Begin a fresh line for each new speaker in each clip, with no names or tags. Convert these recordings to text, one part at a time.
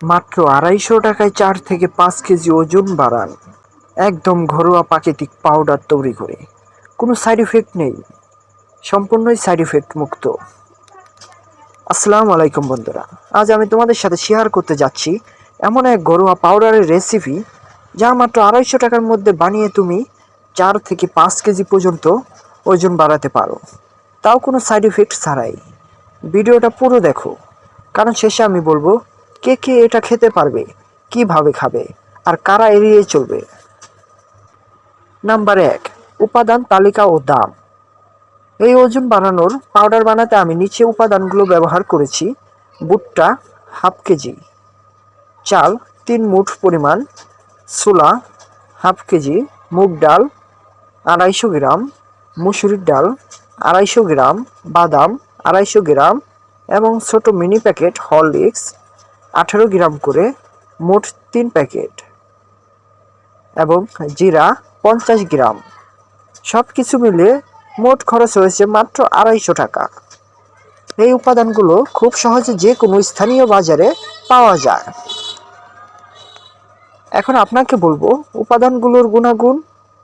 মাত্র 250 টাকায় 4 থেকে 5 কেজি ওজন বাড়ান একদম ঘরোয়া প্রাকৃতিক পাউডার তৈরি করে। কোনো সাইড ইফেক্ট নেই, সম্পূর্ণই সাইড ইফেক্ট মুক্ত। আসসালামু আলাইকুম বন্ধুরা, আজ আমি তোমাদের সাথে শেয়ার করতে যাচ্ছি এমন এক ঘরোয়া পাউডারের রেসিপি যা মাত্র 250 টাকার মধ্যে বানিয়ে তুমি 4 থেকে 5 কেজি পর্যন্ত ওজন বাড়াতে পারো, তাও কোনো সাইড ইফেক্ট ছাড়াই। ভিডিওটা পুরো দেখো, কারণ শেষে আমি বলবো কে কে এটা খেতে পারবে, কিভাবে খাবে, আর কারা এড়িয়ে চলবে। নাম্বার 1, উপাদান তালিকা ও দাম। এই ওজন বাড়ানোর পাউডার বানাতে আমি নিচে উপাদানগুলো ব্যবহার করেছি। ভুট্টা হাফ কেজি, চাল 3 মুঠ পরিমাণ, ছোলা হাফ কেজি, মুগ ডাল 250 গ্রাম, মুসুরির ডাল 250 গ্রাম, বাদাম 250 গ্রাম এবং ছোট মিনি প্যাকেট হরলিক্স 18 গ্রাম করে, মোট 3 প্যাকেট, এবং জিরা 50 গ্রাম। সব কিছু মিলে মোট খরচ হয়েছে মাত্র 250 টাকা। এই উপাদানগুলো খুব সহজে যে কোনো স্থানীয় বাজারে পাওয়া যায়। এখন আপনাকে বলবো উপাদানগুলোর গুণাগুণ,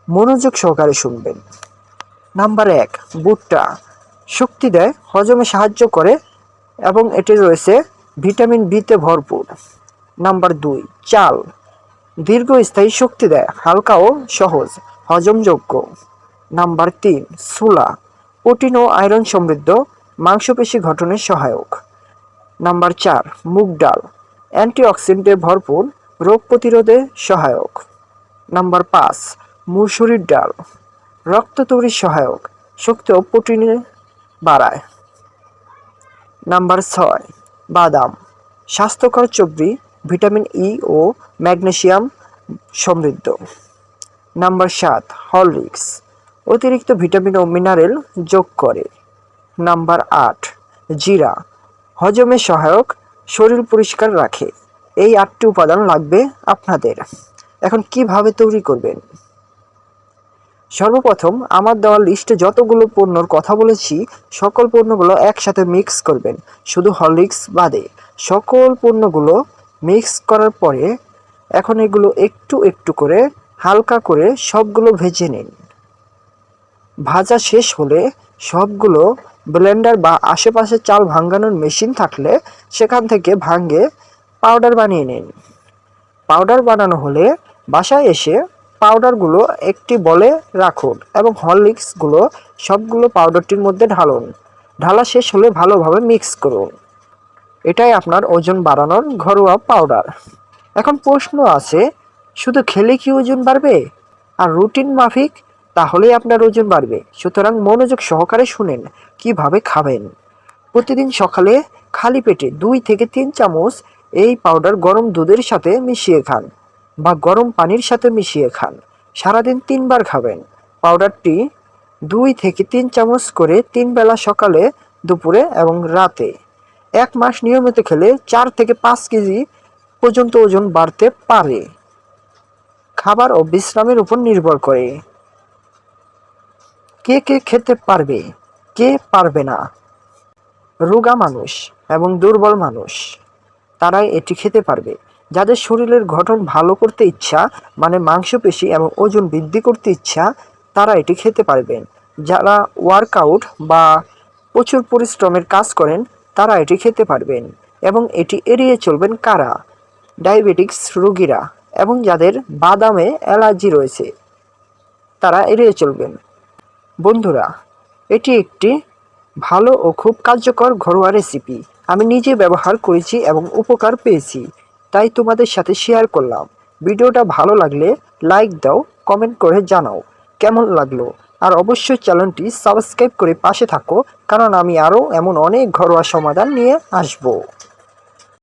মনোযোগ সহকারে শুনবেন। নাম্বার 1, ভুট্টা শক্তি দেয়, হজমে সাহায্য করে এবং এতে রয়েছে ভিটামিন বিতে ভরপুর। নাম্বার 2, চাল দীর্ঘস্থায়ী শক্তি দেয়, হালকা ও সহজ হজমযোগ্য। নাম্বার 3, ছোলা প্রোটিন ও আয়রন সমৃদ্ধ, মাংসপেশি গঠনে সহায়ক। নাম্বার 4, মুগ ডাল অ্যান্টিঅক্সিডেন্টে ভরপুর, রোগ প্রতিরোধে সহায়ক। নাম্বার 5, মুসুরির ডাল রক্ত তৈরির সহায়ক, শক্তি ও প্রোটিনে বাড়ায়। নাম্বার 6, বাদাম স্বাস্থ্যকর চর্বি, ভিটামিন ই ও ম্যাগনেসিয়াম সমৃদ্ধ। নাম্বার 7, হরলিক্স অতিরিক্ত ভিটামিন ও মিনারেল যোগ করে। নাম্বার 8, জিরা হজমে সহায়ক, শরীর পরিষ্কার রাখে। এই 8টি উপাদান লাগবে আপনাদের। এখন কিভাবে তৈরি করবেন? সর্বপ্রথম আমার দেওয়া লিস্টে যতগুলো পণ্যর কথা বলেছি সকল পণ্যগুলো একসাথে মিক্স করবেন, শুধু হরলিক্স বাদে। সকল পণ্যগুলো মিক্স করার পরে এখন এগুলো একটু একটু করে হালকা করে সবগুলো ভেজে নিন। ভাজা শেষ হলে সবগুলো ব্লেন্ডার বা আশেপাশে চাল ভাঙানোর মেশিন থাকলে সেখান থেকে ভাঙে পাউডার বানিয়ে নিন। পাউডার বানানো হলে বাসায় এসে পাউডারগুলো একটি বলে রাখুন এবং হরলিক্সগুলো সবগুলো পাউডারটির মধ্যে ঢালুন। ঢালা শেষ হলে ভালোভাবে মিক্স করুন। এটাই আপনার ওজন বাড়ানোর ঘরোয়া পাউডার। এখন প্রশ্ন আছে, শুধু খেলে কি ওজন বাড়বে? আর রুটিন মাফিক তাহলেই আপনার ওজন বাড়বে। সুতরাং মনোযোগ সহকারে শুনেন কিভাবে খাবেন। প্রতিদিন সকালে খালি পেটে 2 থেকে 3 চামচ এই পাউডার গরম দুধের সাথে মিশিয়ে খান বা গরম পানির সাথে মিশিয়ে খান। সারাদিন 3 বার খাবেন। পাউডারটি 2 থেকে 3 চামচ করে 3 বেলা, সকালে, দুপুরে এবং রাতে। 1 মাস নিয়মিত খেলে 4 থেকে 5 কেজি পর্যন্ত ওজন বাড়তে পারে। খাবার ও বিশ্রামের উপর নির্ভর করে। কে কে খেতে পারবে, কে পারবে না? রোগা মানুষ এবং দুর্বল মানুষ তারাই এটি খেতে পারবে। যাদের শরীরের গঠন ভালো করতে ইচ্ছা, মানে মাংসপেশি এবং ওজন বৃদ্ধি করতে ইচ্ছা, তারা এটি খেতে পারবেন। যারা ওয়ার্কআউট বা প্রচুর পরিশ্রমের কাজ করেন তারা এটি খেতে পারবেন। এবং এটি এড়িয়ে চলবেন কারা? ডায়াবেটিক্স রোগীরা এবং যাদের বাদামে অ্যালার্জি রয়েছে তারা এড়িয়ে চলবেন। বন্ধুরা, এটি একটি ভালো ও খুব কার্যকর ঘরোয়া রেসিপি। আমি নিজে ব্যবহার করেছি এবং উপকার পেয়েছি, তাই তোমাদের সাথে শেয়ার করলাম। ভিডিওটা ভালো লাগলে লাইক দাও, কমেন্ট করে জানাও কেমন লাগলো, আর অবশ্যই চ্যানেলটি সাবস্ক্রাইব করে পাশে থাকো, কারণ আমি আরও এমন অনেক ঘরোয়া সমাধান নিয়ে আসবো।